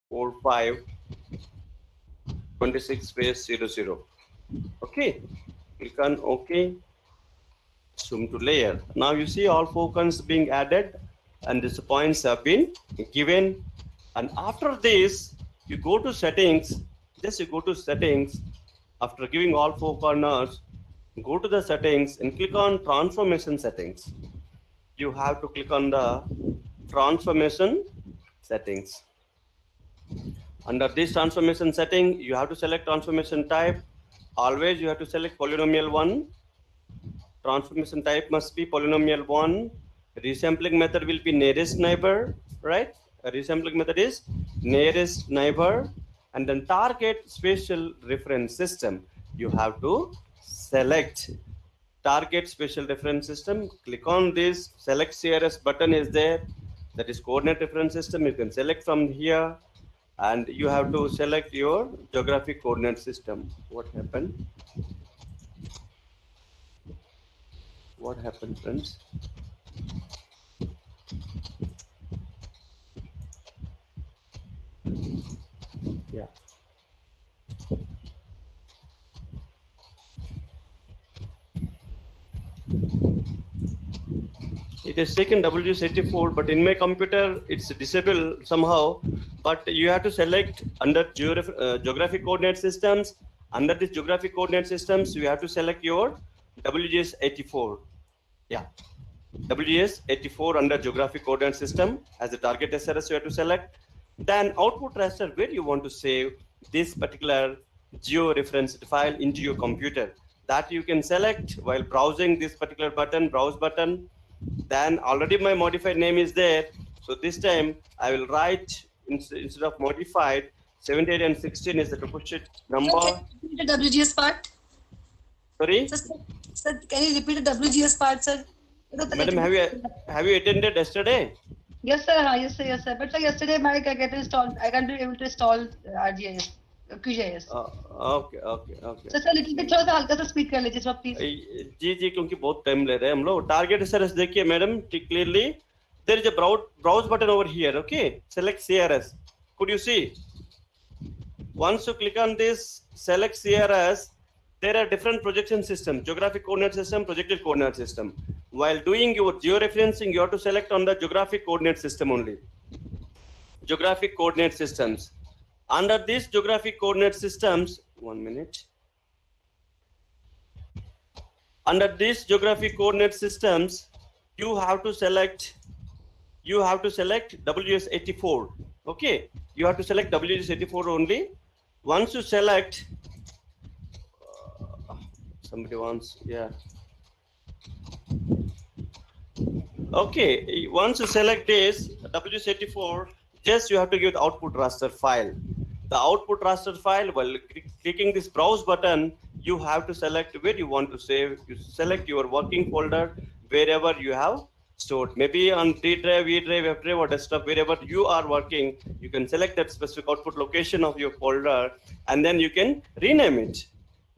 26 space 00. Okay, click on OK. Zoom to layer. Now you see all focus being added and these points have been given. And after this, you go to settings. Just you go to settings. After giving all four corners, go to the settings and click on transformation settings. You have to click on the transformation settings. Under this transformation setting, you have to select transformation type. Always you have to select polynomial 1. Transformation type must be polynomial 1. Resampling method will be nearest neighbor, right? A resampling method is nearest neighbor. And then target spatial reference system. You have to select target spatial reference system. Click on this, select CRS button is there. That is coordinate reference system. You can select from here. And you have to select your geographic coordinate system. What happened? What happened, friends? Yeah. It is taken WS84, but in my computer it's disabled somehow. But you have to select under geographic coordinate systems. Under this geographic coordinate systems, you have to select your WGS84. Yeah, WGS84 under geographic coordinate system as the target SRS you have to select. Then output raster where you want to save this particular geo-referenced file into your computer. That you can select while browsing this particular button, browse button. Then already my modified name is there. So this time I will write instead of modified 78 and 16 is the toposheet number. Can you repeat the WGS part? Sorry? Sir, can you repeat the WGS part, sir? Madam, have you attended yesterday? Yes, sir. Yes, sir. Yes, sir. But sir, yesterday I get installed. I can't be able to install RGIS, QGIS. Okay. So sir, little bit थोड़ा सा हल्का सा speed कर लीजिए, sir, please. जी क्योंकि बहुत time ले रहे हैं हम लोग. Target SRS देखिए madam clearly. There is a browse button over here. Okay, select CRS. Could you see? Once you click on this, select CRS. There are different projection systems: geographic coordinate system, projected coordinate system. While doing your georeferencing, you have to select on the geographic coordinate system only. Geographic coordinate systems. Under these geographic coordinate systems, 1 minute. Under these geographic coordinate systems, you have to select WS84. Okay, you have to select WS84 only. Once you select, somebody wants, yeah. Okay, once you select this WS84, just you have to give the output raster file. The output raster file, while clicking this browse button, you have to select where you want to save. You select your working folder wherever you have stored. Maybe on D drive, E drive, F drive, or desktop, wherever you are working, you can select that specific output location of your folder, and then you can rename it.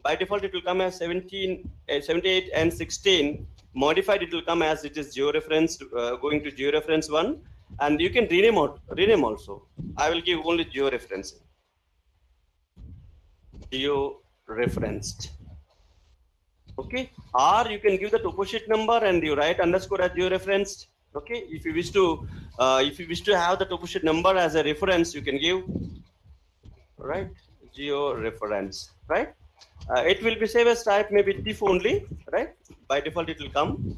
By default, it will come as 78 and 16. Modified, it will come as it is georeferenced, going to georeference 1, and you can rename also. I will give only georeferencing. Georeferenced. Okay, or you can give the toposheet number and you write underscore as georeferenced. Okay, if you wish to have the toposheet number as a reference, you can give, right, georeference, right. It will be saved as type maybe TIFF only, right? By default, it will come,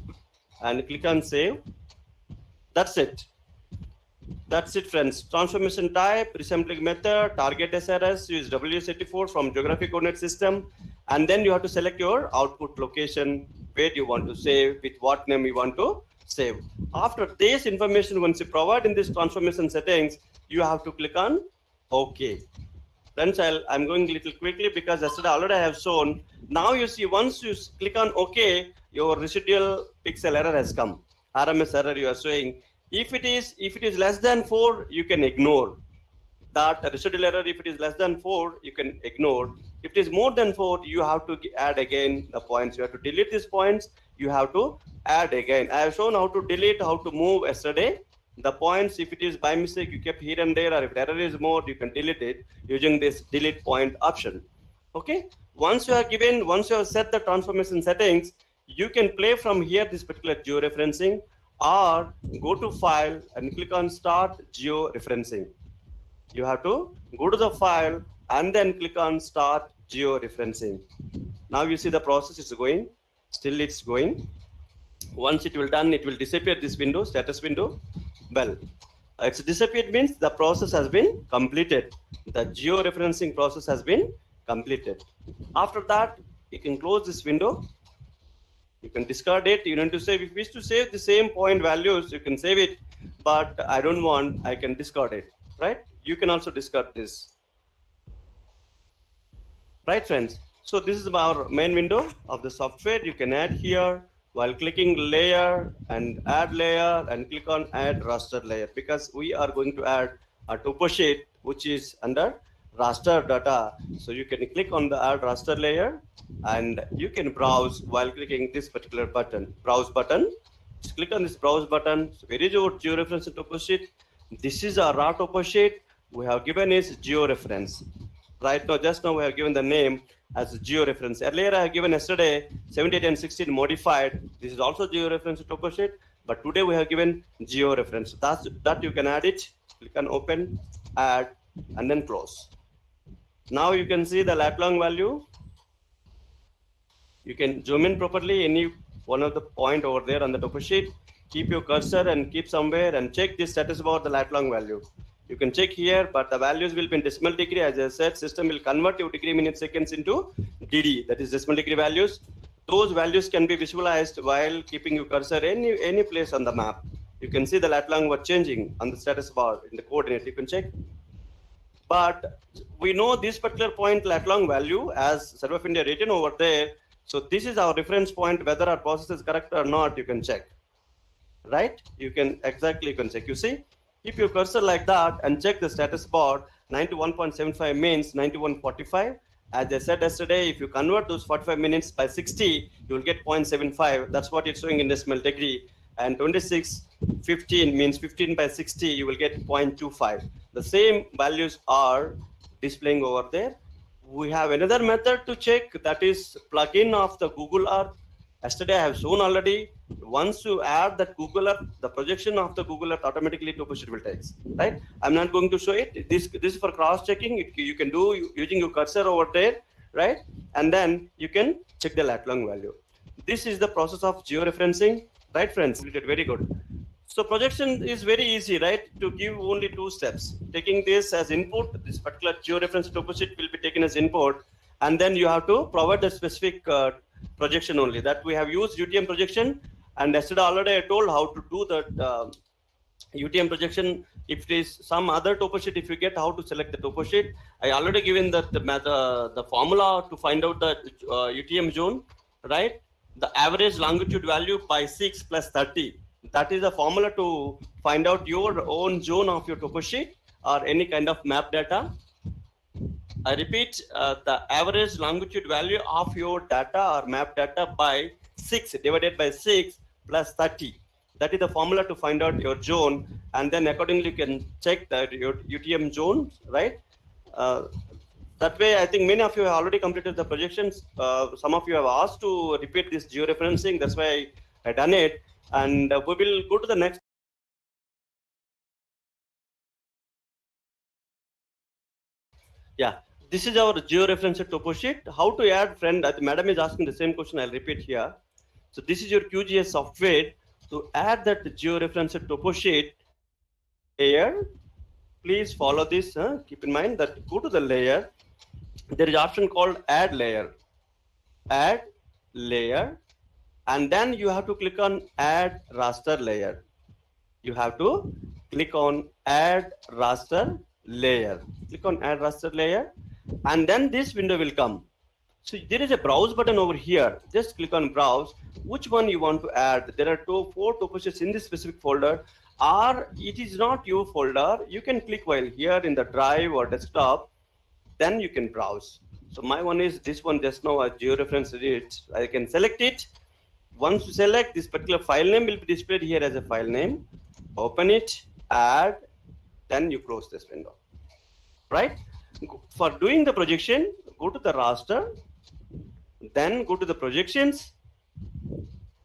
and click on save. That's it. That's it, friends. Transformation type, resampling method, target SRS, use WS84 from geographic coordinate system, and then you have to select your output location, where you want to save, with what name you want to save. After this information, once you provide in this transformation settings, you have to click on OK. Friends, I'm going a little quickly because yesterday already I have shown. Now you see, once you click on OK, your residual pixel error has come. RMS error you are showing. If it is less than 4, you can ignore that residual error. If it is less than 4, you can ignore. If it is more than 4, you have to add again the points. You have to delete these points. You have to add again. I have shown how to delete, how to move yesterday. The points, if it is by mistake you kept here and there, or if error is more, you can delete it using this delete point option. Okay, once you have set the transformation settings, you can play from here this particular georeferencing, or go to file and click on start georeferencing. You have to go to the file and then click on start georeferencing. Now you see the process is going, still it's going. Once it will done, it will disappear this window, status window. Well, it's disappeared means the process has been completed. The georeferencing process has been completed. After that, you can close this window. You can discard it. You need to save. If you wish to save the same point values, you can save it. But I don't want, I can discard it, right? You can also discard this. Right, friends? So this is our main window of the software. You can add here while clicking layer and add layer and click on add raster layer, because we are going to add a topo sheet which is under raster data. So you can click on the add raster layer and you can browse while clicking this particular button, browse button. Just click on this browse button. So where is your georeference topo sheet? This is our raw topo sheet. We have given is georeference. Right now, just now we have given the name as georeference. Earlier I have given yesterday 78 and 16 modified. This is also georeference topo sheet, but today we have given georeference. That you can add it. Click on open, add, and then close. Now you can see the lat long value. You can zoom in properly any one of the point over there on the topo sheet. Keep your cursor and keep somewhere and check the status bar, the lat long value. You can check here, but the values will be in decimal degree. As I said, system will convert your degree minute seconds into DD, that is decimal degree values. Those values can be visualized while keeping your cursor any place on the map. You can see the lat long was changing on the status bar in the coordinate. You can check. But we know this particular point lat long value as Survey of India written over there. So this is our reference point. Whether our process is correct or not, you can check. Right? You can check. You see? Keep your cursor like that and check the status bar. 91.75 means 91.45. As I said yesterday, if you convert those 45 minutes by 60, you will get 0.75. That's what it's showing in decimal degree. And 26.15 means 15 by 60, you will get 0.25. The same values are displaying over there. We have another method to check, that is plugin of the Google Earth. Yesterday I have shown already. Once you add that Google Earth, the projection of the Google Earth automatically topo sheet will take. Right? I'm not going to show it. This is for cross checking. You can do using your cursor over there, right? And then you can check the lat long value. This is the process of georeferencing, right, friends? Very good. So projection is very easy, right? To give only 2 steps. Taking this as input, this particular georeference topo sheet will be taken as input, and then you have to provide the specific projection only. That we have used UTM projection, and yesterday already I told how to do that UTM projection. If it is some other topo sheet, if you get how to select the topo sheet, I already given the formula to find out the UTM zone, right? The average longitude value by 6 plus 30. That is the formula to find out your own zone of your topo sheet or any kind of map data. I repeat, the average longitude value of your data or map data by 6 divided by 6 plus 30. That is the formula to find out your zone, and then accordingly you can check your UTM zone, right? That way, I think many of you have already completed the projections. Some of you have asked to repeat this georeferencing. That's why I done it. And we will go to the next. Yeah, this is our georeferenced topo sheet. How to add, friend? Madam is asking the same question. I'll repeat here. So this is your QGIS software. To add that georeferenced topo sheet layer, please follow this. Keep in mind that go to the layer. There is option called add layer. Add layer. And then you have to click on add raster layer. You have to click on add raster layer. Click on add raster layer, and then this window will come. So there is a browse button over here. Just click on browse. Which one you want to add? There are 4 topo sheets in this specific folder, or it is not your folder. You can click while here in the drive or desktop. Then you can browse. So my one is this one just now. I georeferenced it. I can select it. Once you select, this particular file name will be displayed here as a file name. open it, add, then you close this window, right? For doing the projection, go to the raster, then go to the projections.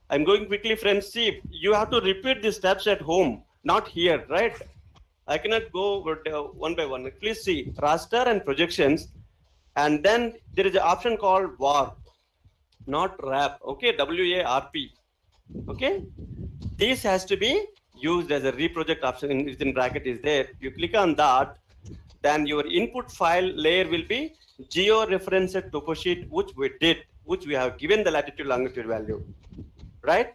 I'm going quickly, friends. See, you have to repeat these steps at home, not here, right? I cannot go one by one. Please see raster and projections, and then there is an option called warp, not wrap. Okay, WARP. Okay, this has to be used as a reproject option within bracket is there. You click on that, then your input file layer will be geo-referenced topo sheet, which we did, which we have given the latitude longitude value, right?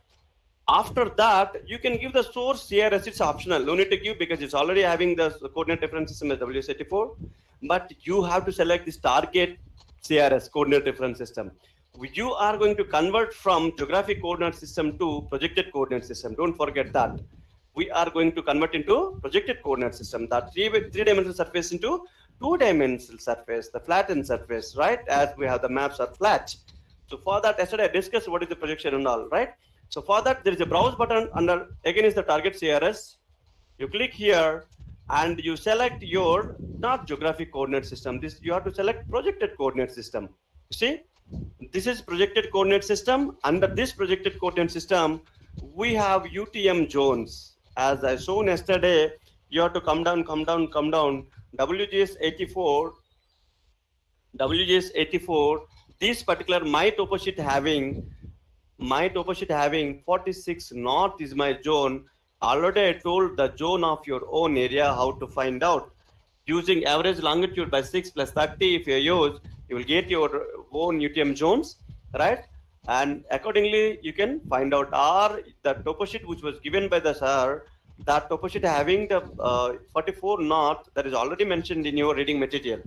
After that, you can give the source CRS. It's optional. No need to give because it's already having the coordinate reference system as WS84. But you have to select this target CRS, coordinate reference system. You are going to convert from geographic coordinate system to projected coordinate system. Don't forget that. We are going to convert into projected coordinate system. That three-dimensional surface into two-dimensional surface, the flattened surface, right? As we have the maps are flat. So for that, yesterday I discussed what is the projection and all, right? So for that, there is a browse button under, again is the target CRS. You click here and you select your, not geographic coordinate system. This, you have to select projected coordinate system. You see, this is projected coordinate system. Under this projected coordinate system, we have UTM zones. As I shown yesterday, you have to come down, come down, come down. WGS 84, this particular my topo sheet having 46 north is my zone. Already I told the zone of your own area how to find out. Using average longitude by 6 plus 30, if you use, you will get your own UTM zones, right? And accordingly, you can find out. Or the topo sheet which was given by the sir, that topo sheet having the 44 north, that is already mentioned in your reading material.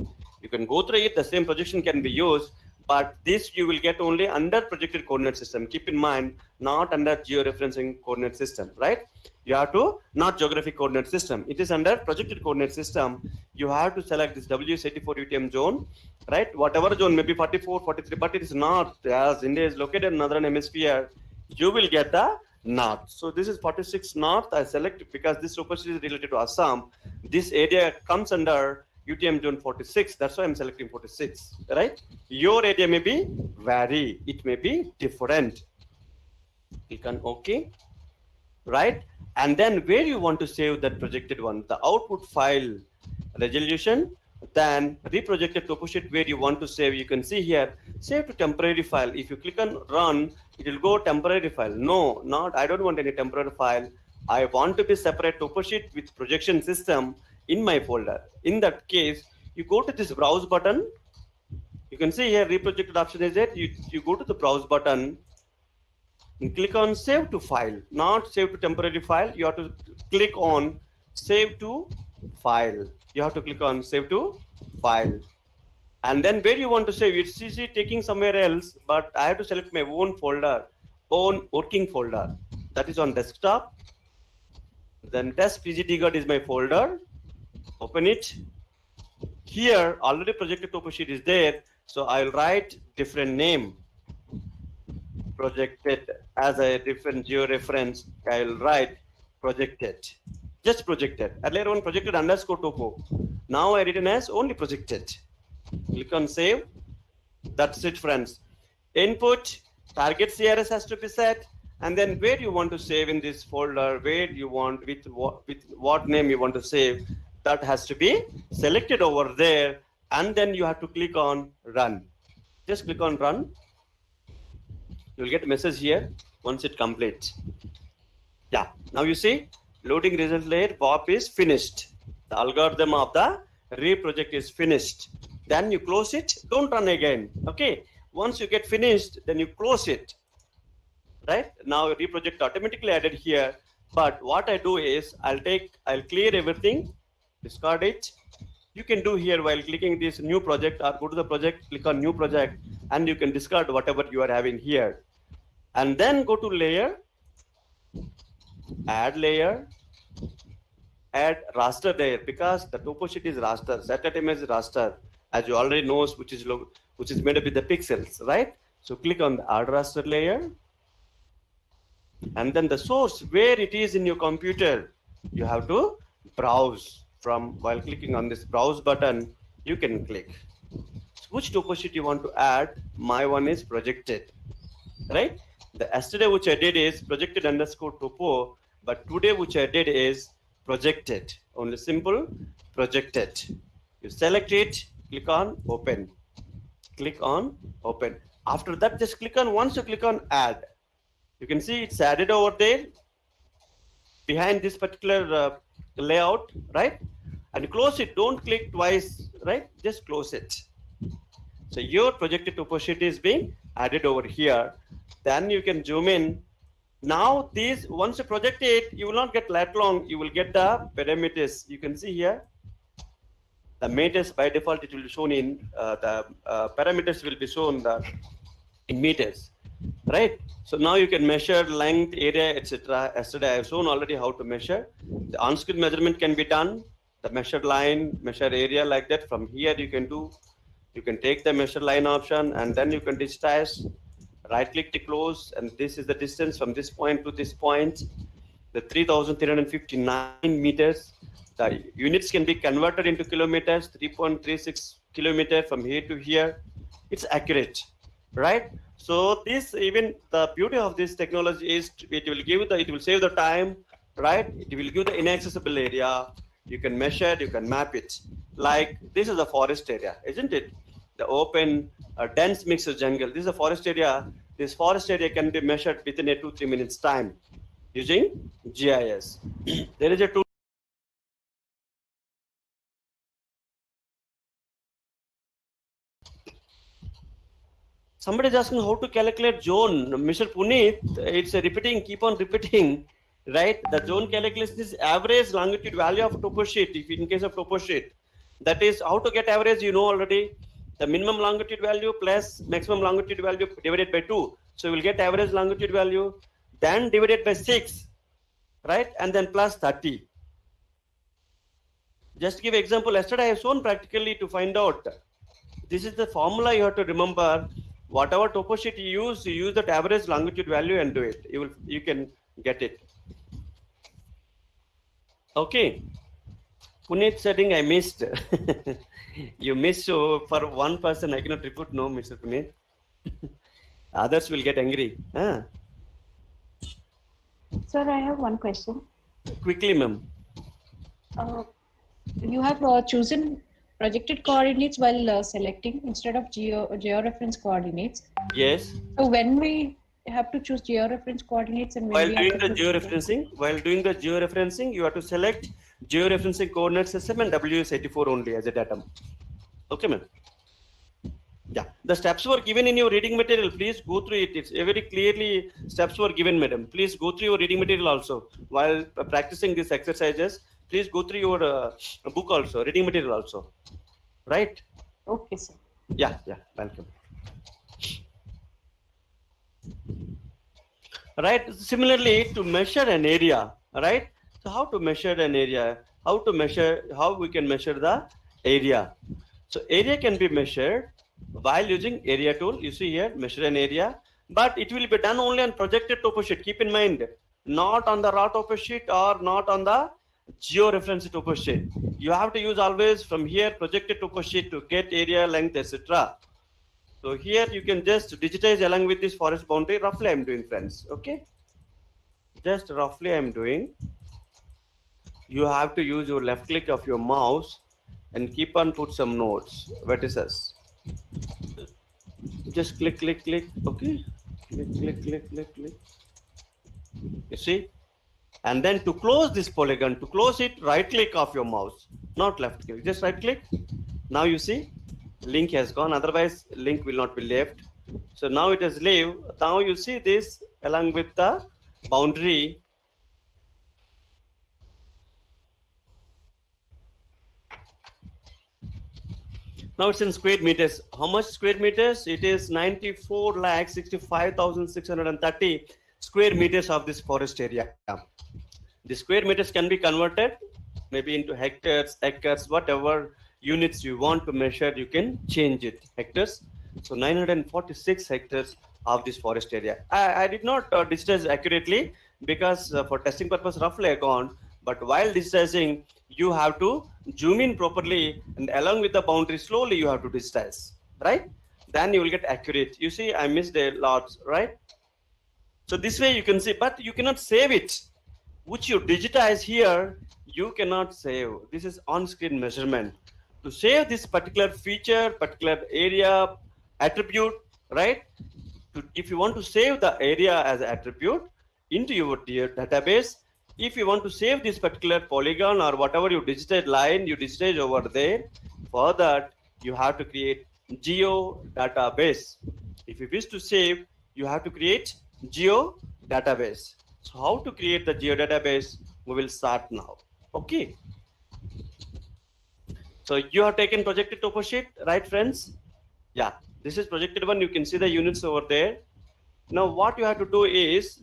You can go through it, the same projection can be used, but this you will get only under projected coordinate system. Keep in mind, not under georeferencing coordinate system, right? You have to, not geographic coordinate system. It is under projected coordinate system. You have to select this WS84 UTM zone, right? Whatever zone, maybe 44, 43, but it is not, as India is located in northern hemisphere, you will get the north. So this is 46 north. I select because this supercity is related to Assam. This area comes under UTM zone 46. That's why I'm selecting 46, right? Your area may be vary. It may be different. Click on OK, right? And then where you want to save that projected one, the output file resolution, then reprojected topo sheet where you want to save. You can see here, save to temporary file. If you click on run, it will go temporary file. No, not, I don't want any temporary file. I want to be separate topo sheet with projection system in my folder. In that case, you go to this browse button. You can see here reprojected option is it. You go to the browse button and click on save to file, not save to temporary file. You have to click on save to file. You have to click on save to file. And then where you want to save, it's easy taking somewhere else, but I have to select my own folder, own working folder. That is on desktop. Then test pgdgod is my folder. Open it. Here already projected topo sheet is there, so I'll write different name. Projected as a different geo-reference, I'll write projected, just projected. Earlier on projected underscore topo. Now I written as only projected. Click on save. That's it, friends. Input, target CRS has to be set, and then where you want to save in this folder, where you want, with what name you want to save, that has to be selected over there, and then you have to click on run. Just click on run. You'll get a message here once it completes. Yeah, now you see loading result layer POP is finished. The algorithm of the reproject is finished. Then you close it, don't run again. Okay, once you get finished, then you close it. Right now reproject automatically added here. But what I do is I'll clear everything, discard it. You can do here while clicking this new project, or go to the project, click on new project, and you can discard whatever you are having here. And then go to layer, add raster layer, because the topo sheet is raster, set image is raster, as you already know, which is made up with the pixels, right? So click on the add raster layer, and then the source where it is in your computer, You have to browse. From while clicking on this browse button, you can click. So which topo sheet you want to add? My one is projected, right? The yesterday which I did is projected underscore topo, but today which I did is projected. Only simple projected. You select it, click on open. Click on open. After that, just click on, once you click on add, you can see it's added over there behind this particular layout, right? And close it. Don't click twice, right? Just close it. So your projected topo sheet is being added over here. Then you can zoom in. Now these, once you project it, you will not get lat long. You will get the parameters. You can see here. The meters by default it will be shown in the parameters will be shown in meters, right? So now you can measure length, area, etc. Yesterday I have shown already how to measure. The on-screen measurement can be done. The measured line, measure area like that. From here you can do. You can take the measure line option and then you can digitize. Right click to close, and this is the distance from this point to this point. The 3,359 meters. The units can be converted into kilometers, 3.36 kilometer from here to here. It's accurate, right? So this, even the beauty of this technology is it will save the time, right? It will give the inaccessible area. You can measure, you can map it. Like this is a forest area, isn't it? The open, dense mixed jungle. This is a forest area. This forest area can be measured within a 2-3 minutes time using GIS. There is a tool. Somebody is asking how to calculate zone. Mr. Puneet, it's a repeating, keep on repeating, right? The zone calculation is average longitude value of topo sheet. If in case of topo sheet, that is how to get average, you know already. The minimum longitude value plus maximum longitude value divided by 2. So we'll get average longitude value, then divided by 6, right? And then plus 30. Just to give example, yesterday I have shown practically to find out. This is the formula you have to remember. Whatever topo sheet you use that average longitude value and do it. You can get it. Okay. Puneet setting I missed. You missed, so for one person I cannot report no, Mr. Puneet. Others will get angry. Sir, I have one question. Quickly, ma'am. You have chosen projected coordinates while selecting instead of georeference coordinates. Yes. So when we have to choose georeference coordinates and when while we doing the georeferencing, you have to select georeferencing coordinate system and WS84 only as a datum. Okay, ma'am. Yeah, the steps were given in your reading material. Please go through it. It's very clearly steps were given, madam. Please go through your reading material also while practicing these exercises. Please go through your book also, reading material also. Right? Okay, sir. Yeah, welcome. Right. Similarly, to measure an area, right? So how to measure an area? How we can measure the area? So area can be measured while using area tool. You see here, measure an area, but it will be done only on projected topo sheet. Keep in mind, not on the raw topo sheet or not on the georeference topo sheet. You have to use always from here projected topo sheet to get area, length, etc. So here you can just digitize along with this forest boundary. Roughly I'm doing, friends. Okay, just roughly I'm doing. You have to use your left click of your mouse and keep on put some nodes, vertices. Just click. Okay, click. You see, and then to close this polygon, to close it, right click of your mouse, not left click, just right click. Now you see link has gone, otherwise link will not be left. So now it has leave. Now you see this along with the boundary. Now it's in square meters. How much square meters? It is 94,65,630 square meters of this forest area. The square meters can be converted maybe into hectares, acres, whatever units you want to measure, you can change it. Hectares. So 946 hectares of this forest area. I did not digitize accurately because for testing purpose roughly I gone, but while digitizing, you have to zoom in properly, and along with the boundary, slowly you have to digitize, right? Then you will get accurate. You see, I missed a lot, right? So this way you can see, but you cannot save it. Which you digitize here, you cannot save. This is on-screen measurement. To save this particular feature, particular area, attribute, right? If you want to save the area as an attribute into your database, if you want to save this particular polygon or whatever you digitize line, you digitize over there, for that, you have to create geo database. If you wish to save, you have to create geo database. So how to create the geo database? We will start now. Okay. So you have taken projected topo sheet, right, friends? Yeah, this is projected one. You can see the units over there. Now what you have to do is,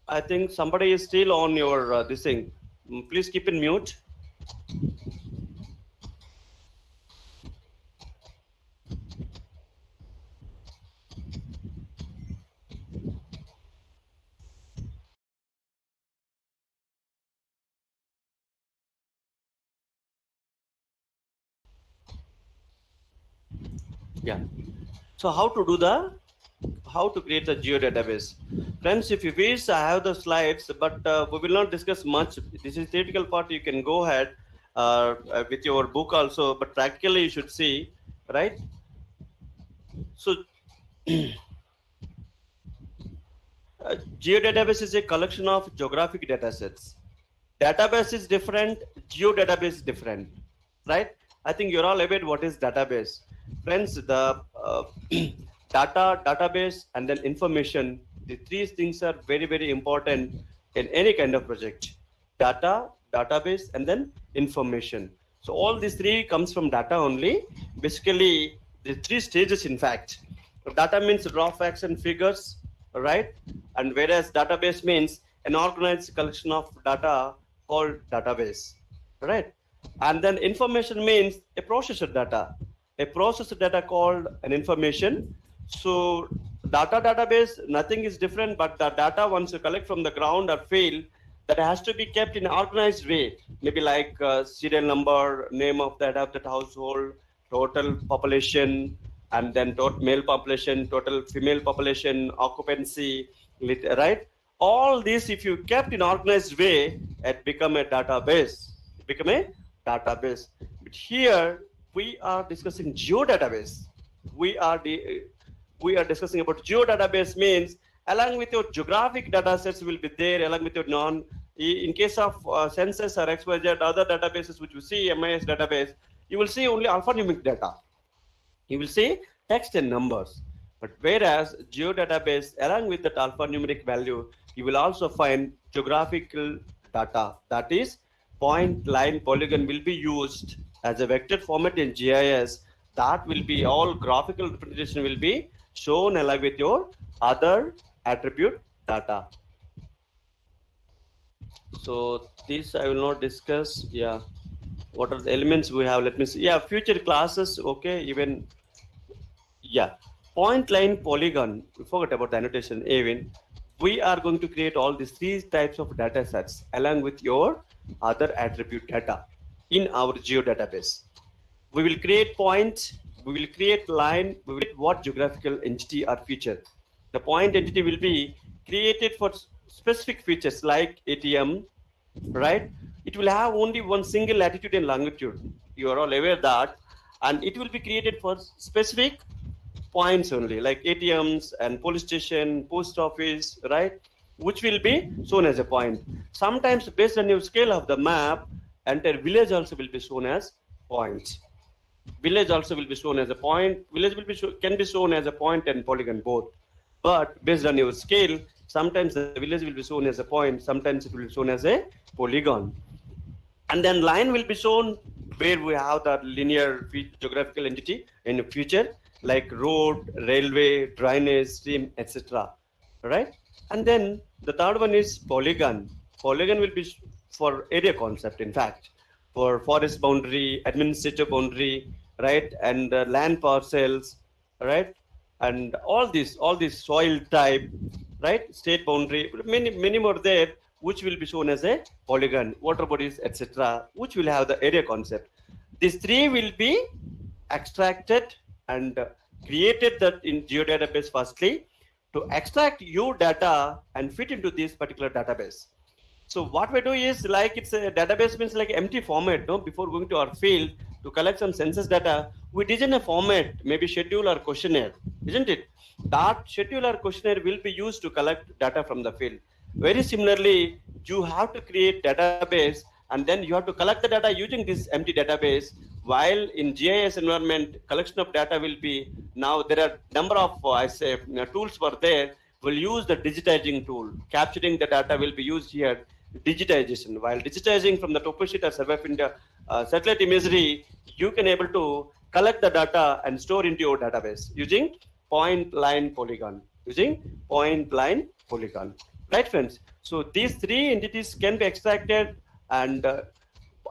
I think somebody is still on your this thing. Please keep in mute. Yeah. So how to do how to create a geo database? Friends, if you wish, I have the slides, but we will not discuss much. This is theoretical part. You can go ahead with your book also, but practically you should see, right? So geodatabase is a collection of geographic data sets. Database is different, geodatabase is different, right? I think you're all aware what is database. Friends, the database, and then information, the three things are very, very important in any kind of project. Data, database, and then information. So all these three comes from data only. Basically, the three stages, in fact. Data means raw facts and figures, right? And whereas database means an organized collection of data called database, right? And then information means a processed data, called an information. So database, nothing is different, but the data once you collect from the ground or field, that has to be kept in an organized way, maybe like serial number, name of that household, total population, and then total male population, total female population, occupancy, right? All this, if you kept in organized way, it become a database. But here we are discussing geodatabase. We are discussing about geodatabase means along with your geographic data sets will be there, along with your in case of census or XYZ, other databases which you see, MIS database, you will see only alphanumeric data. You will see text and numbers. But whereas geodatabase, along with that alphanumeric value, you will also find geographical data. That is, point, line, polygon will be used as a vector format in GIS. That will be all graphical representation will be shown along with your other attribute data. So this I will not discuss. Yeah, what are the elements we have? Let me see. Yeah, future classes. Okay, even yeah, point, line, polygon. We forgot about the annotation. Even we are going to create all these three types of data sets along with your other attribute data in our geodatabase. We will create point, we will create line, we will create what geographical entity or feature. The point entity will be created for specific features like ATM, right? It will have only one single latitude and longitude. You are all aware that, and it will be created for specific points only, like ATMs and police station, post office, right? Which will be shown as a point. Sometimes based on your scale of the map, entire village also will be shown as point. Village also will be shown as a point. Village will be can be shown as a point and polygon both. But based on your scale, sometimes the village will be shown as a point, sometimes it will be shown as a polygon. And then line will be shown where we have the linear geographical entity in the future, like road, railway, drainage, stream, etc. Right? And then the third one is polygon. Polygon will be for area concept, in fact, for forest boundary, administrative boundary, right? And land parcels, right? And all these soil type, right? State boundary, many more there. which will be shown as a polygon, water bodies, etc., which will have the area concept. These three will be extracted and created that in geodatabase firstly to extract your data and fit into this particular database. So what we do is like it's a database means like empty format. No, before going to our field to collect some census data, we design a format, maybe schedule or questionnaire, isn't it? That schedule or questionnaire will be used to collect data from the field. Very similarly, you have to create database and then you have to collect the data using this empty database. While in GIS environment, collection of data will be now there are number of tools were there. We'll use the digitizing tool. Capturing the data will be used here. Digitization. While digitizing from the topo sheet or Survey of India satellite imagery, you can able to collect the data and store into your database using point line polygon. Right, friends? So these three entities can be extracted and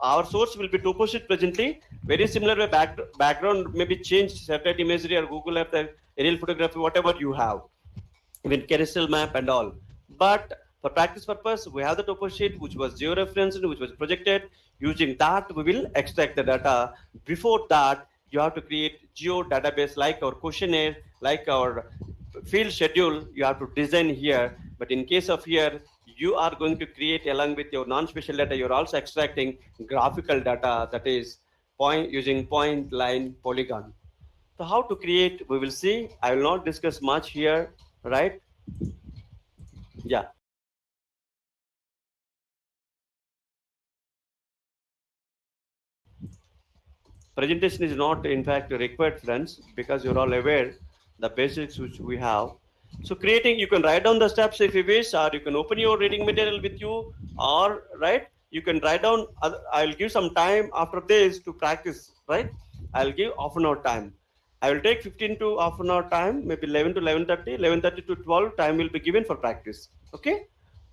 our source will be topo sheet presently. Very similar way background maybe changed satellite imagery or Google Earth, aerial photography, whatever you have, even carousel map and all. But for practice purpose, we have the topo sheet which was georeferenced, which was projected. Using that, we will extract the data. Before that, you have to create geo database like our questionnaire, like our field schedule. You have to design here. But in case of here, you are going to create along with your non-spatial data. You're also extracting graphical data, that is using point, line, polygon. So how to create, we will see. I will not discuss much here, right? Yeah. Presentation is not in fact required, friends, because you're all aware the basics which we have. So creating, you can write down the steps if you wish, or you can open your reading material with you, or right, you can write down. I'll give some time after this to practice, right? I'll give half an hour time. I will take 15 to half an hour time, maybe 11 to 11:30, 11:30 to 12 time will be given for practice. Okay,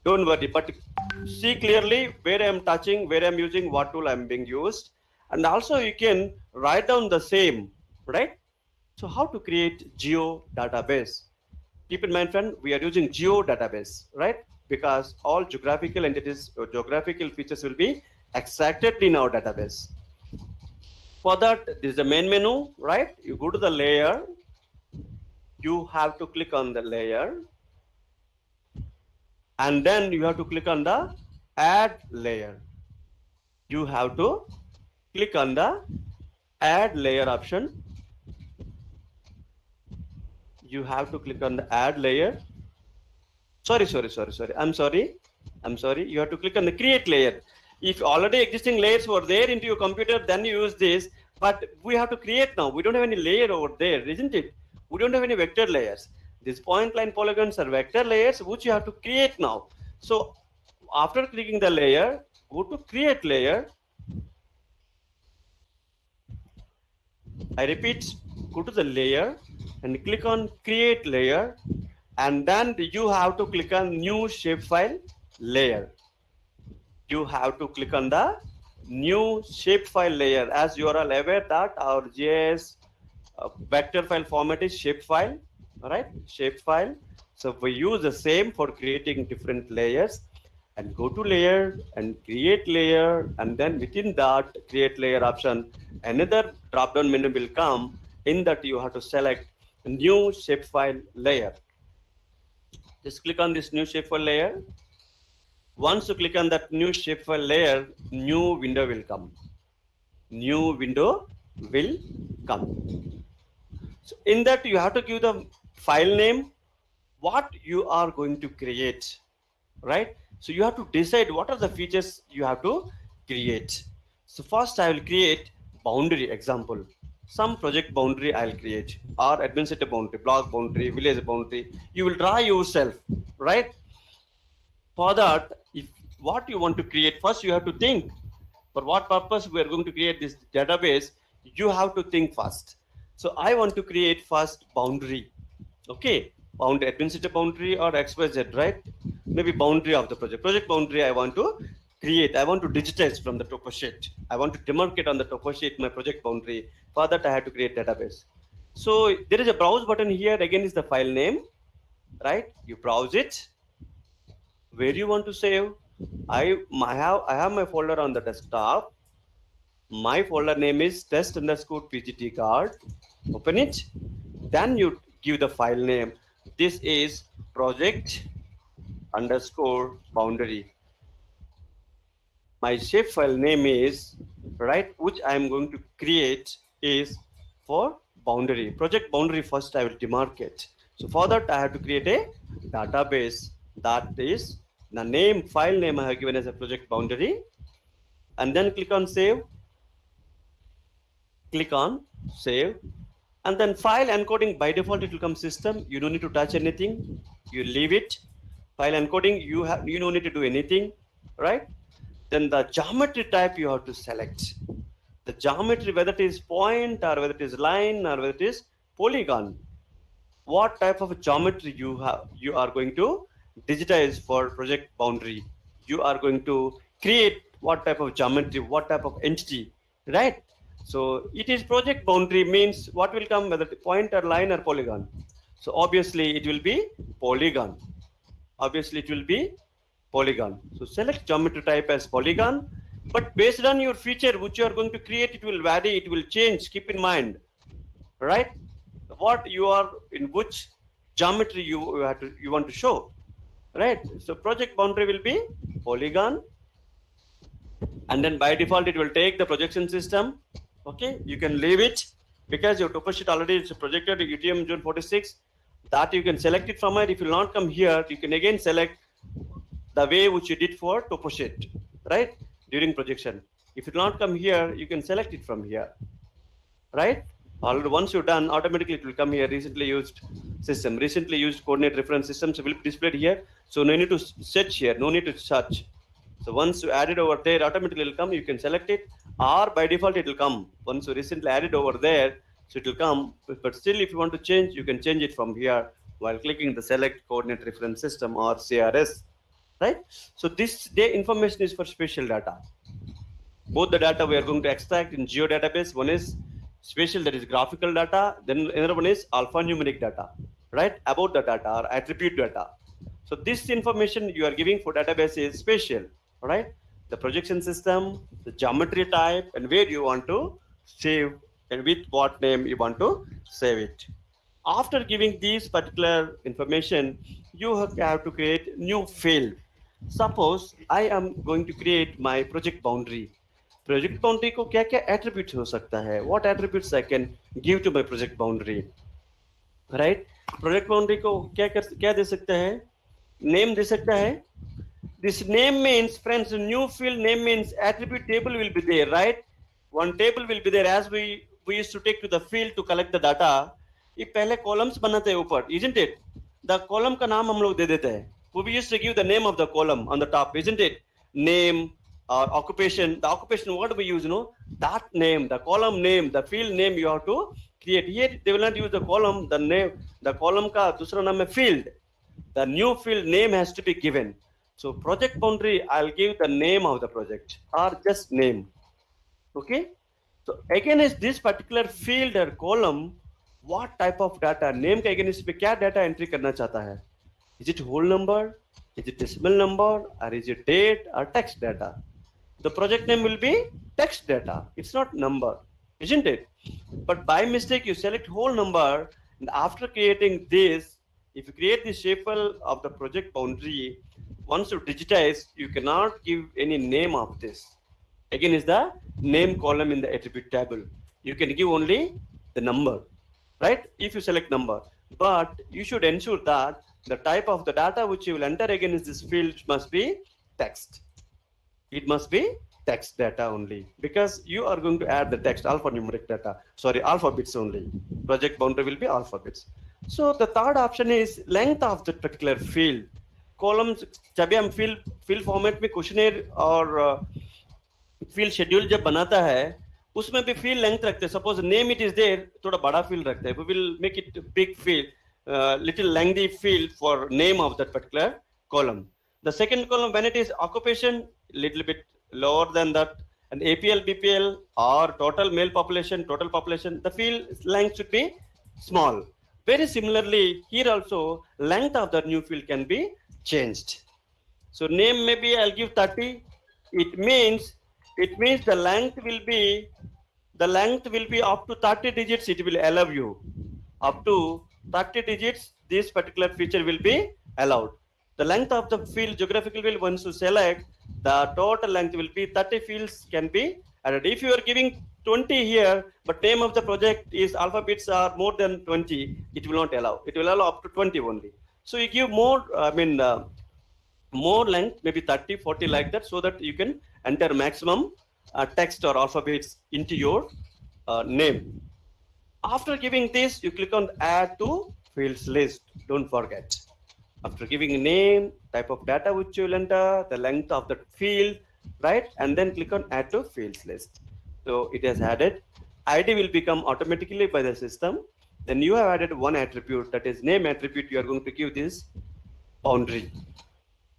don't worry, but see clearly where I'm touching, where I'm using, what tool I'm being used, and also you can write down the same, right? So how to create geo database? Keep in mind, friend, we are using geo database, right? Because all geographical entities or geographical features will be extracted in our database. For that, this is the main menu, right? You go to the layer. You have to click on the layer. And then you have to click on the add layer. You have to click on the add layer option. You have to click on the add layer. Sorry. I'm sorry. You have to click on the create layer. If already existing layers were there into your computer, then you use this. But we have to create now. We don't have any layer over there, isn't it? We don't have any vector layers. These point, line, polygons are vector layers, which you have to create now. So after clicking the layer, go to create layer. I repeat, go to the layer and click on create layer, and then you have to click on new shapefile layer. You have to click on the new shapefile layer. As you are all aware that our GIS vector file format is shapefile, right? Shapefile. So we use the same for creating different layers. And go to layer and create layer, and then within that create layer option, another drop down menu will come. In that you have to select new shapefile layer. Just click on this new shapefile layer. Once you click on that new shapefile layer, new window will come. New window will come. So in that you have to give the file name, what you are going to create, right? So you have to decide what are the features you have to create. So first I will create boundary example. Some project boundary I'll create, or administrative boundary, block boundary, village boundary. You will draw yourself, right? For that, if what you want to create, first you have to think for what purpose we are going to create this database. You have to think first. So I want to create first boundary. Okay, boundary, administrative boundary or XYZ, right? Maybe boundary of the project. Project boundary I want to create. I want to digitize from the topo sheet. I want to demarcate on the topo sheet my project boundary. For that I have to create database. So there is a browse button here. Again is the file name, right? You browse it. Where you want to save. I have my folder on the desktop. My folder name is test_pgt card. Open it. Then you give the file name. This is project_boundary. My shape file name is, right, which I am going to create is for boundary. Project boundary first I will demarcate. So for that I have to create a database. That is the name, file name I have given as a project boundary. And then click on save. Click on save. And then file encoding, by default it will come system. You don't need to touch anything. You leave it. File encoding, you don't need to do anything, right? Then the geometry type you have to select. The geometry, whether it is point or whether it is line or whether it is polygon. What type of geometry you are going to digitize for project boundary. You are going to create what type of geometry, what type of entity, right? So it is project boundary means what will come, whether point or line or polygon. So obviously it will be polygon. Obviously it will be polygon. So select geometry type as polygon, but based on your feature which you are going to create, it will vary, it will change. Keep in mind, right? What you are in, which geometry you want to show, right? So project boundary will be polygon, and then by default it will take the projection system. Okay, you can leave it because your topo sheet already is projected UTM June 46. That you can select it from it. If you will not come here, you can again select the way which you did for topo sheet, right, during projection. If it will not come here, you can select it from here, right? Already once you're done, automatically it will come here. Recently used system, recently used coordinate reference systems will be displayed here. So no need to search here, no need to search. So once you add it over there, automatically it will come. You can select it, or by default it will come. Once you recently added over there, so it will come. But still, if you want to change, you can change it from here while clicking the select coordinate reference system or CRS, right? So this information is for spatial data. Both the data we are going to extract in geodatabase. One is spatial, that is graphical data. Then another one is alphanumeric data, right? About the data or attribute data. So this information you are giving for database is spatial, right? The projection system, the geometry type, and where you want to save and with what name you want to save it. After giving these particular information, you have to create new field. Suppose I am going to create my project boundary. Project boundary को क्या क्या attributes हो सकता है? What attributes I can give to my project boundary? Right? Project boundary को क्या दे सकता है? Name दे सकता है. This name means, friends, new field name means attribute table will be there, right? One table will be there as we used to take to the field to collect the data. ये पहले columns बनाते हैं ऊपर, isn't it? The column का नाम हम लोग दे देते हैं. We used to give the name of the column on the top, isn't it? Name or occupation. The occupation, what do we use? That name, the column name, the field name you have to create. Here they will not use the column, the name, the column का दूसरा नाम है field. The new field name has to be given. So project boundary, I'll give the name of the project or just name. Okay. So again, is this particular field or column, what type of data? Name का again इसमें क्या data entry करना चाहता है? Is it whole number? Is it decimal number? Or is it date or text data? The project name will be text data. It's not number, isn't it? But by mistake, you select whole number, and after creating this, if you create the shapefile of the project boundary, once you digitize, you cannot give any name of this. Again, is the name column in the attribute table. You can give only the number, right? If you select number, but you should ensure that the type of the data which you will enter again is this field must be text. It must be text data only, because you are going to add the text alphanumeric data. Sorry, alphabets only. Project boundary will be alphabets. So the third option is length of the particular field. Columns, जब भी हम field format में questionnaire और field schedule जब बनाता है, उसमें भी field length रखते हैं. Suppose name it is there, थोड़ा बड़ा field रखते हैं. We will make it big field, little lengthy field for name of that particular column. The second column, when it is occupation, little bit lower than that, and APL, BPL, or total male population, the field length should be small. Very similarly, here also, length of the new field can be changed. So name maybe I'll give 30. It means the length will be up to 30 digits. It will allow you up to 30 digits. This particular feature will be allowed. The length of the field, geographical field, once you select, the total length will be 30 fields can be added. If you are giving 20 here, but name of the project is alphabets are more than 20, it will not allow. It will allow up to 20 only. So you give more, more length, maybe 30, 40 like that, so that you can enter maximum text or alphabets into your name. After giving this, you click on add to fields list. Don't forget. After giving a name, type of data which you will enter, the length of the field, right? And then click on add to fields list. So it has added. ID will become automatically by the system. Then you have added one attribute, that is name attribute. You are going to give this boundary,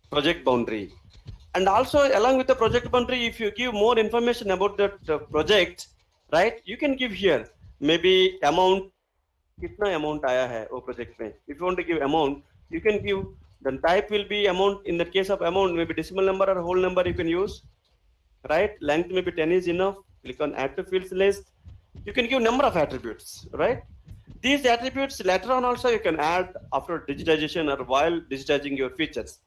project boundary. And also along with the project boundary, if you give more information about that project, right, you can give here maybe amount, kitna amount aaya hai wo project mein. If you want to give amount, you can give, then type will be amount. In the case of amount, maybe decimal number or whole number you can use, right? Length maybe 10 is enough. Click on add to fields list. You can give number of attributes, right? These attributes later on also you can add after digitization or while digitizing your features.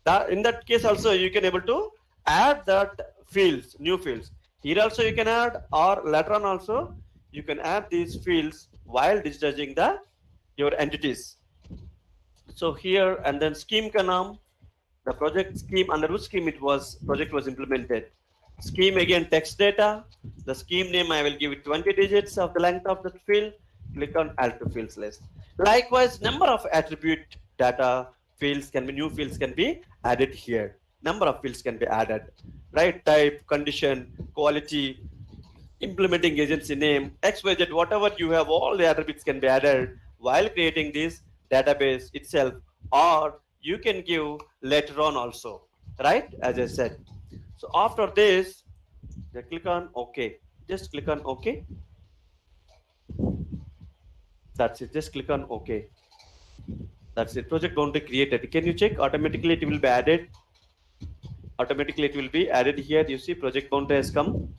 That in that case also you can able to add that fields, new fields. Here also you can add, or later on also you can add these fields while digitizing your entities. So here, and then scheme ka naam, the project scheme, under which scheme project was implemented. Scheme again text data. The scheme name I will give it 20 digits of the length of that field. Click on add to fields list. Likewise, number of attribute data fields can be, new fields can be added here. Number of fields can be added, right? Type, condition, quality, implementing agency name, XYZ, whatever you have, all the attributes can be added while creating this database itself, or you can give later on also, right? As I said. So after this, just click on OK. Just click on OK. That's it. Just click on OK. That's it. Project boundary created. Can you check? Automatically it will be added. Automatically it will be added here. You see project boundary has come.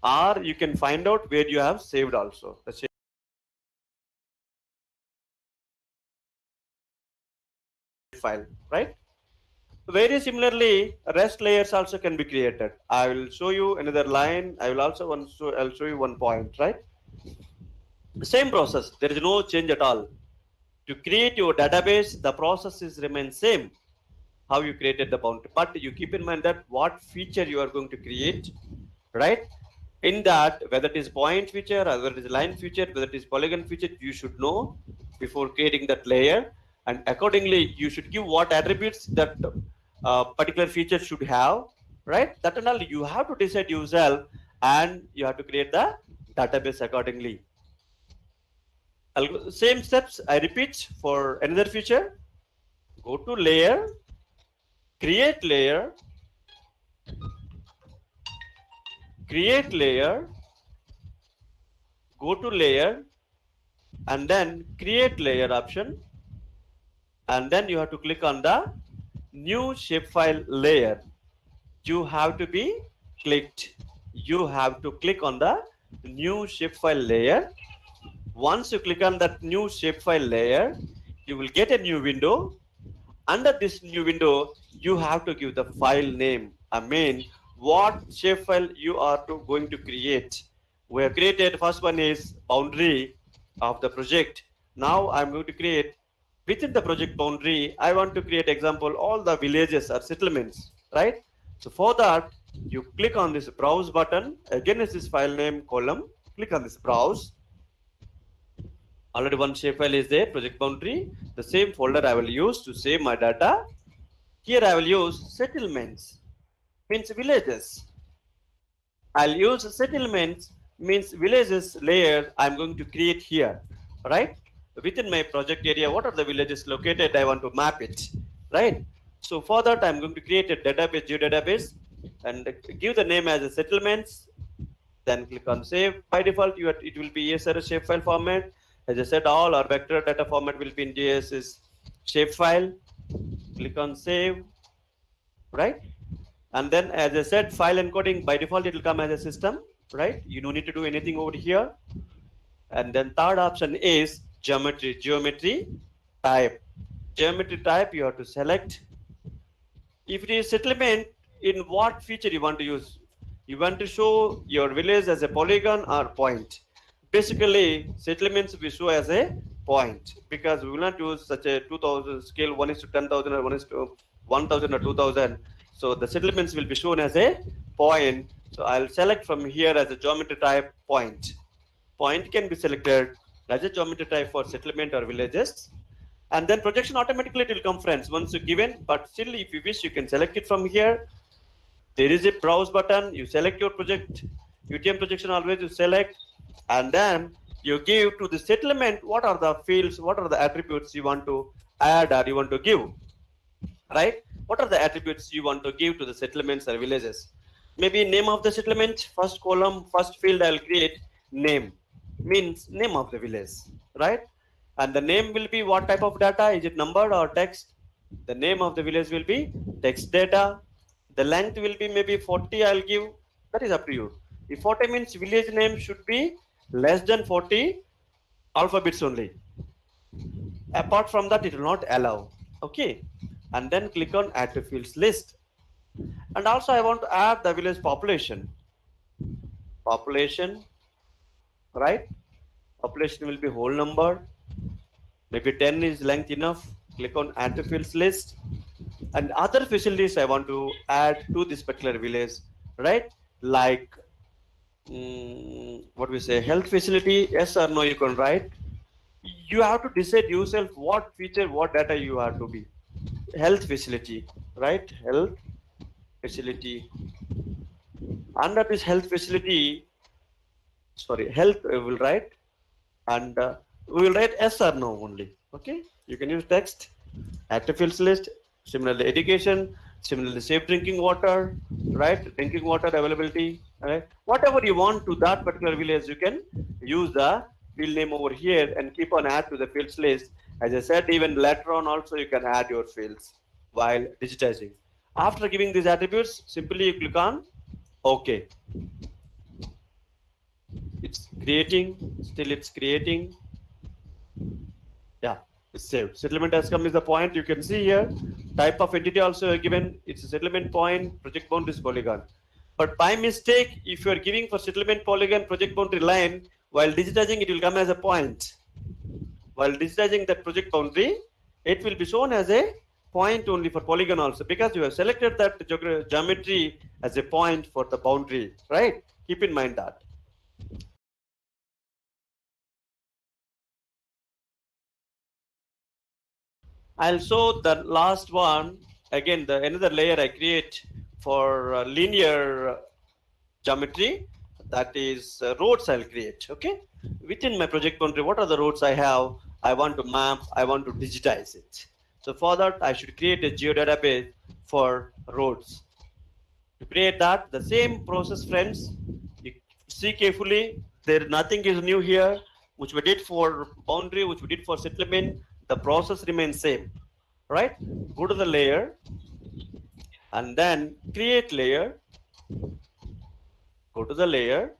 Or you can find out where you have saved also. The file, right? Very similarly, REST layers also can be created. I will show you another line. I will also I'll show you one point, right? Same process. There is no change at all. To create your database, the process is remain same. How you created the boundary, but you keep in mind that what feature you are going to create, right? In that, whether it is point feature, or whether it is line feature, whether it is polygon feature, you should know before creating that layer, and accordingly you should give what attributes that particular feature should have, right? That and all you have to decide yourself, and you have to create the database accordingly. Same steps I repeat for another feature. Go to layer, create layer, create layer, go to layer, and then create layer option, and then you have to click on the new shapefile layer. You have to be clicked. You have to click on the new shapefile layer. Once you click on that new shapefile layer, you will get a new window. Under this new window, you have to give the file name. I mean, what shapefile you are going to create. We have created, first one is boundary of the project. Now I'm going to create within the project boundary. I want to create example all the villages or settlements, right? So for that, you click on this browse button. Again, is this file name column. Click on this browse. Already one shapefile is there, project boundary. The same folder I will use to save my data. Here I will use settlements, means villages. I'll use settlements, means villages layer I'm going to create here, right? Within my project area, what are the villages located? I want to map it, right? So for that, I'm going to create a database, geodatabase, and give the name as a settlements. Then click on save. By default, it will be ESRS shapefile format. As I said, all our vector data format will be in JS's shapefile. Click on save. right? And then, as I said, file encoding, by default, it will come as a system, right? You don't need to do anything over here. And then third option is geometry type. Geometry type, you have to select. If it is settlement, in what feature you want to use? You want to show your village as a polygon or point. Basically, settlements we show as a point, because we will not use such a 2000 scale 1:10,000 or 1:1000 or 2000. So the settlements will be shown as a point. So I'll select from here as a geometry type point. Point can be selected as a geometry type for settlement or villages. And then projection automatically it will come, friends, once you given. But still, if you wish, you can select it from here. There is a browse button. You select your project. UTM projection always you select, and then you give to the settlement what are the fields, what are the attributes you want to add or you want to give, right? What are the attributes you want to give to the settlements or villages? Maybe name of the settlement, first column, first field I'll create name, means name of the village, right? And the name will be what type of data? Is it numbered or text? The name of the village will be text data. The length will be maybe 40, I'll give. That is up to you. If 40 means village name should be less than 40 alphabets only. Apart from that, it will not allow. Okay. And then click on add to fields list. And also I want to add the village population. Population, right? Population will be whole number. Maybe 10 is length enough. Click on add to fields list. And other facilities I want to add to this particular village, right? Like what we say, health facility, yes or no, you can write. You have to decide yourself what feature, what data you have to be. Health facility, right? Health facility. Under this health facility, sorry, health we will write, and we will write yes or no only. Okay, you can use text, add to fields list. Similarly, education, similarly, safe drinking water, right? Drinking water availability, right? Whatever you want to that particular village, you can use the field name over here and keep on add to the fields list. As I said, even later on also you can add your fields while digitizing. After giving these attributes, simply you click on OK. It's creating, still it's creating. Yeah, it's saved. Settlement has come is the point. You can see here. Type of entity also given. It's a settlement point, project boundary is polygon. But by mistake, if you are giving for settlement polygon, project boundary line, while digitizing, it will come as a point. While digitizing that project boundary, it will be shown as a point only for polygon also, because you have selected that geometry as a point for the boundary, right? Keep in mind that. I'll show the last one again. Another layer I create for linear geometry, that is roads I'll create. Okay, within my project boundary, what are the roads I have? I want to map, I want to digitize it. So for that, I should create a geodatabase for roads. To create that, the same process, friends. You see carefully, there nothing is new here, which we did for boundary, which we did for settlement. The process remains same, right? Go to the layer and then create layer. Go to the layer.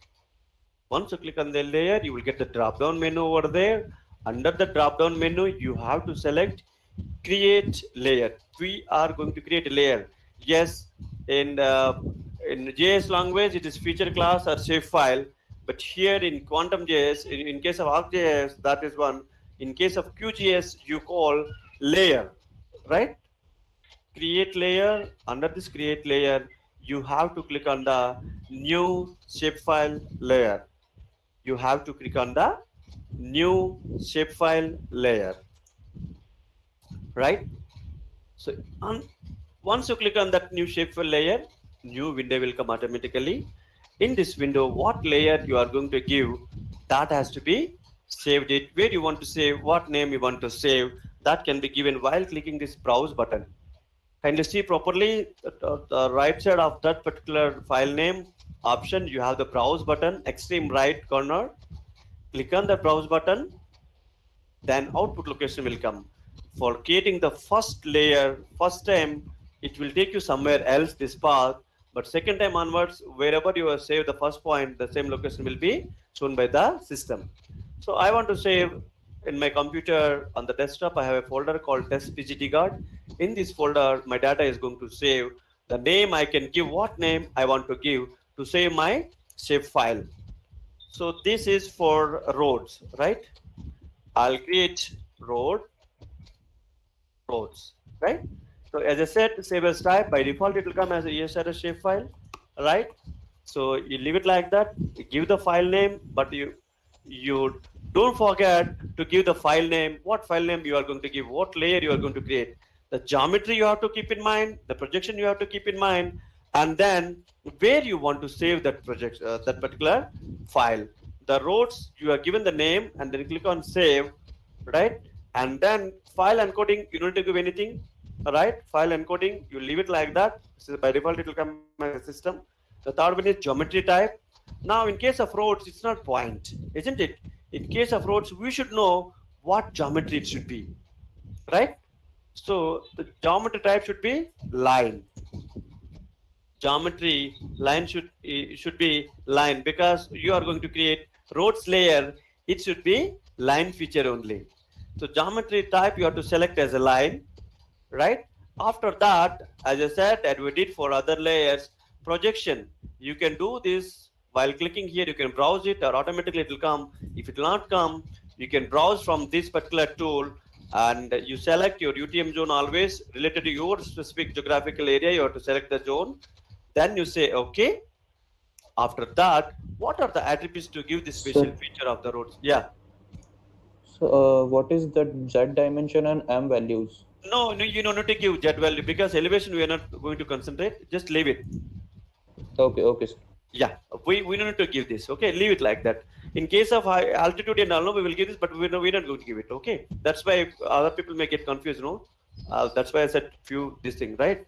Once you click on the layer, you will get the drop down menu over there. Under the drop down menu, you have to select create layer. We are going to create a layer. Yes, in JS language, it is feature class or shapefile. But here in Quantum JS, in case of ArcGIS, that is one. In case of QGIS, you call layer, right? Create layer. Under this create layer, you have to click on the new shapefile layer. You have to click on the new shapefile layer, right? So once you click on that new shapefile layer, new window will come automatically. In this window, what layer you are going to give, that has to be saved it, where you want to save, what name you want to save, that can be given while clicking this browse button. Kindly see properly the right side of that particular file name option, you have the browse button, extreme right corner. Click on the browse button, then output location will come. For creating the first layer, first time, it will take you somewhere else, this path. But second time onwards, wherever you have saved the first point, the same location will be shown by the system. So I want to save in my computer on the desktop, I have a folder called test PGT guard. In this folder, my data is going to save. The name I can give what name I want to give to save my shape file. So this is for roads, right? I'll create roads, right? So as I said, save as type, by default it will come as a ESRS shape file, right? So you leave it like that, you give the file name, but you don't forget to give the file name, what file name you are going to give, what layer you are going to create. The geometry you have to keep in mind, the projection you have to keep in mind, and then where you want to save that project, that particular file. The roads, you are given the name and then click on save, right? And then file encoding, you don't need to give anything, right? File encoding, you leave it like that. So by default, it will come as a system. The third one is geometry type. Now, in case of roads, it's not point, isn't it? In case of roads, we should know what geometry it should be, right? So the geometry type should be line. Geometry line should be line, because you are going to create roads layer. It should be line feature only. So geometry type you have to select as a line, right? After that, as I said, that we did for other layers, projection. You can do this while clicking here. You can browse it, or automatically it will come. If it will not come, you can browse from this particular tool, and you select your UTM zone always related to your specific geographical area. You have to select the zone. Then you say OK. After that, what are the attributes to give this special feature of the roads? Yeah. So what is the Z dimension and M values? No, you don't need to give Z value, because elevation we are not going to concentrate. Just leave it. Okay, sir. Yeah, we don't need to give this. Okay, leave it like that. In case of high altitude and all, we will give this, but we're not going to give it. Okay, that's why other people may get confused. No, that's why I said few this thing, right?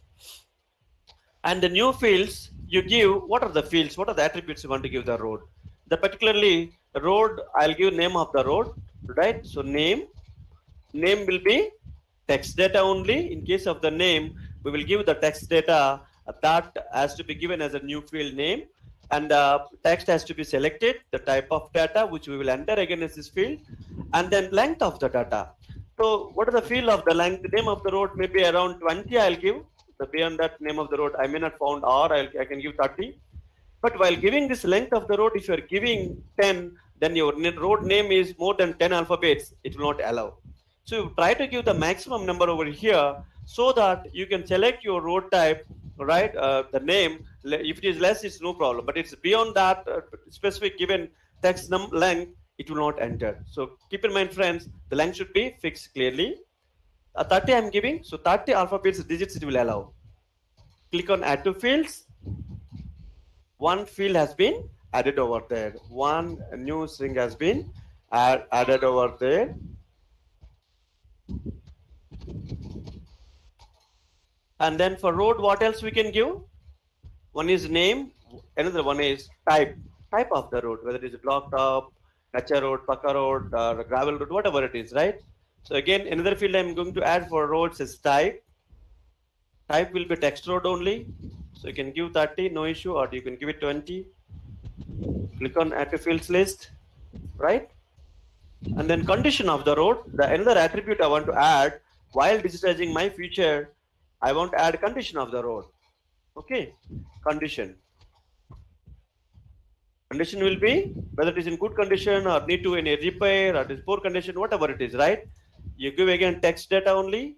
And the new fields you give. What are the fields? What are the attributes you want to give the road? The particularly road, I'll give name of the road, right? So name will be text data only. In case of the name, we will give the text data that has to be given as a new field name, and the text has to be selected, the type of data which we will enter again as this field, and then length of the data. So what is the field of the length? The name of the road may be around 20, I'll give. So beyond that name of the road, I may not found, or I can give 30. But while giving this length of the road, if you are giving 10, then your road name is more than 10 alphabets, it will not allow. So you try to give the maximum number over here, so that you can select your road type, right? The name, if it is less, it's no problem. But it's beyond that specific given text length, it will not enter. So keep in mind, friends, the length should be fixed clearly. 30 I'm giving, so 30 alphabets digits it will allow. Click on add to fields. One field has been added over there. One new string has been added over there. And then for road, what else we can give? One is name, another one is type of the road, whether it is a block top, Kacha road, Paka road, or gravel road, whatever it is, right? So again, another field I'm going to add for roads is type. Type will be text road only. So you can give 30, no issue, or you can give it 20. Click on add to fields list, right? And then condition of the road, another attribute I want to add while digitizing my feature, I want to add condition of the road. Okay, condition. Condition will be whether it is in good condition or need to any repair, or it is poor condition, whatever it is, right? You give again text data only.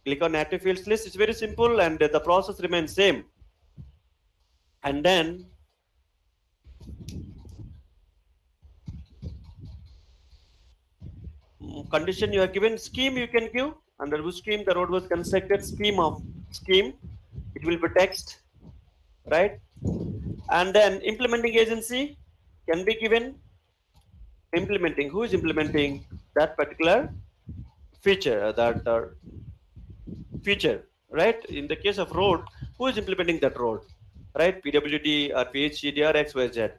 Click on active fields list. It's very simple, and the process remains same. And then condition you are given, scheme you can give. Under which scheme the road was constructed, scheme, it will be text, right? And then implementing agency can be given. Implementing, who is implementing that particular feature, feature, right? In the case of road, who is implementing that road, right? PWD or PHCD or XYZ.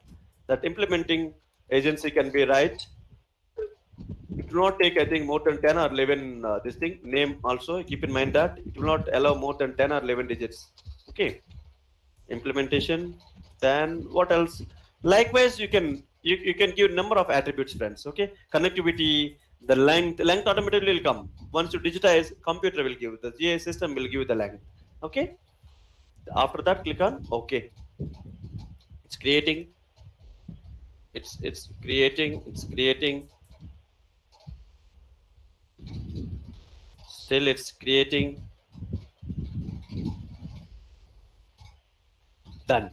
That implementing agency can be right. it will not take, I think, more than 10 or 11, this thing, name also, keep in mind that it will not allow more than 10 or 11 digits. Okay. Implementation, then what else? Likewise, you can give number of attributes, friends. Okay. Connectivity, the length automatically will come. Once you digitize, computer will give, the GIS system will give the length. Okay. After that, click on OK. It's creating. It's creating. Still it's creating. Done.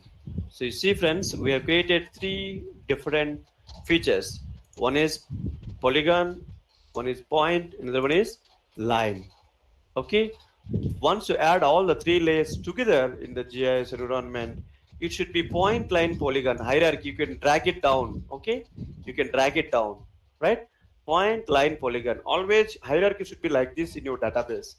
So you see, friends, we have created 3 different features. One is polygon, one is point, another one is line. Okay. Once you add all the 3 layers together in the GIS environment, it should be point, line, polygon hierarchy. You can drag it down. Okay. You can drag it down, right? Point, line, polygon. Always hierarchy should be like this in your database,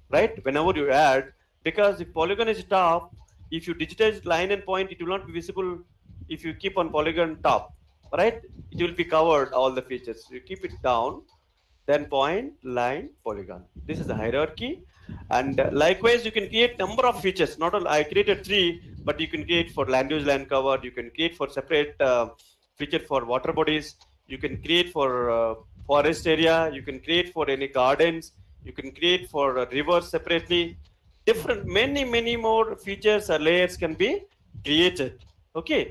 right? Whenever you add, because if polygon is top, if you digitize line and point, it will not be visible. If you keep on polygon top, right, it will be covered all the features. You keep it down, then point, line, polygon. This is the hierarchy. And likewise, you can create number of features. Not only I created 3, but you can create for land use, land cover. You can create for separate feature for water bodies. You can create for forest area. You can create for any gardens. You can create for rivers separately. Different, many more features or layers can be created. Okay.